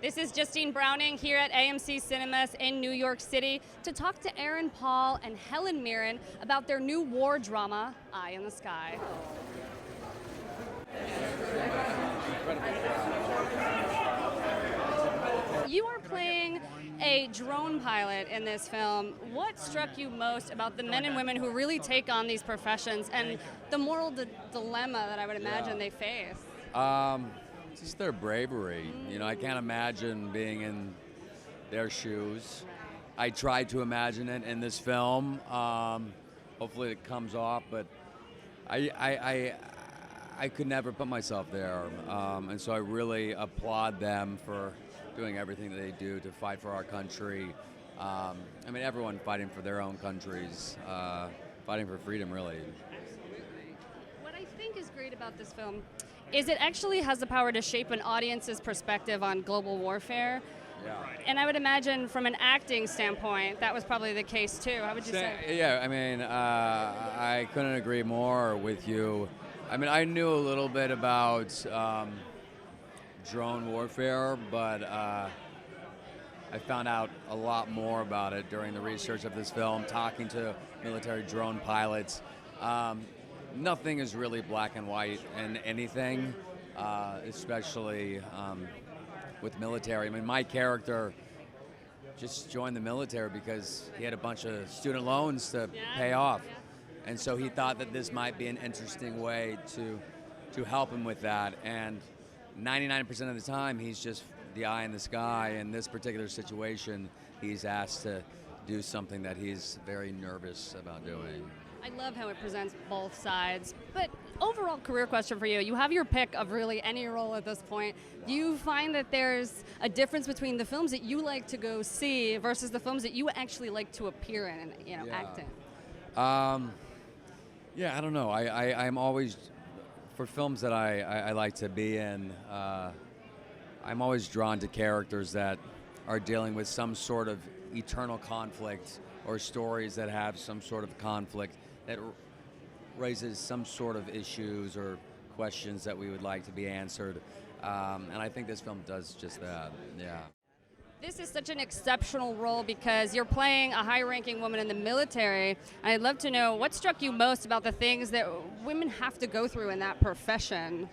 This is Justine Browning here at AMC Cinemas in New York City to talk to Katherine Powell and Helen Mirren about their new war drama, Eye in the Sky. You are playing a drone pilot in this film. What struck you most about the men and women who really take on these professions and the moral dilemma that I would imagine they face? Just their bravery. You know, I can't imagine being in their shoes. I tried to imagine it in this film. Hopefully it comes off, but I could never put myself there. And so I really applaud them for doing everything that they do to fight for our country. I mean, everyone fighting for their own countries, fighting for freedom, really. Absolutely. What I think is great about this film is it actually has the power to shape an audience's perspective on global warfare. Yeah. And I would imagine from an acting standpoint, that was probably the case too. How would you say? Yeah, I mean, I couldn't agree more with you. I mean, I knew a little bit about drone warfare, but I found out a lot more about it during the research of this film, talking to military drone pilots. Nothing is really black and white in anything, especially with military. I mean, my character just joined the military because he had a bunch of student loans to pay off. And so he thought that this might be an interesting way to help him with that. And 99% of the time, he's just the eye in the sky. In this particular situation, he's asked to do something that he's very nervous about doing. I love how it presents both sides. But overall career question for you. You have your pick of really any role at this point. Do you find that there's a difference between the films that you like to go see versus the films that you actually like to appear in and act in? Yeah, I don't know. I'm always, for films that I like to be in, I'm always drawn to characters that are dealing with some sort of eternal conflict or stories that have some sort of conflict that raises some sort of issues or questions that we would like to be answered. And I think this film does just that, yeah. This is such an exceptional role because you're playing a high-ranking woman in the military. And I'd love to know what struck you most about the things that women have to go through in that profession.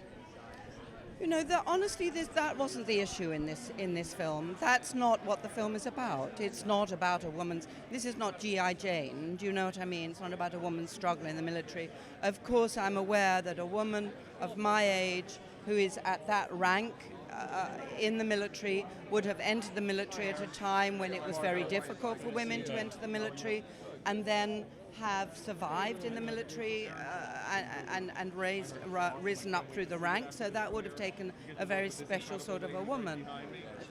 You know, honestly, that wasn't the issue in this film. That's not what the film is about. It's not about a woman's. This is not G.I. Jane. Do you know what I mean? It's not about a woman's struggle in the military. Of course, I'm aware that a woman of my age who is at that rank in the military would have entered the military at a time when it was very difficult for women to enter the military, and then have survived in the military and risen up through the ranks. So that would have taken a very special sort of a woman.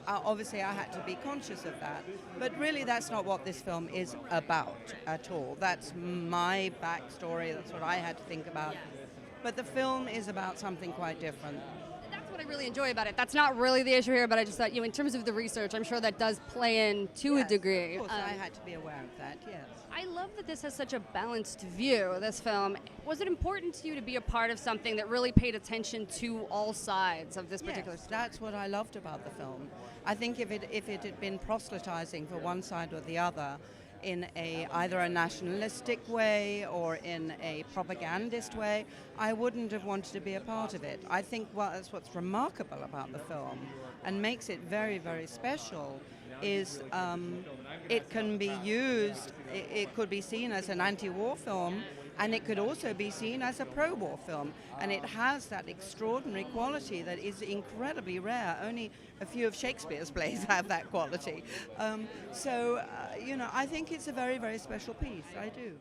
Obviously, I had to be conscious of that. But really, that's not what this film is about at all. That's my backstory. That's what I had to think about. But the film is about something quite different. That's what I really enjoy about it. That's not really the issue here, but I just thought, in terms of the research, I'm sure that does play in to a degree. Of course, I had to be aware of that, yes. I love that this has such a balanced view, this film. Was it important to you to be a part of something that really paid attention to all sides of this particular story? That's what I loved about the film. I think if it had been proselytizing for one side or the other, in either a nationalistic way or in a propagandist way, I wouldn't have wanted to be a part of it. I think that's what's remarkable about the film and makes it very, very special is it can be used, it could be seen as an anti-war film, and it could also be seen as a pro-war film. And it has that extraordinary quality that is incredibly rare. Only a few of Shakespeare's plays have that quality. I think it's a very, very special piece. I do.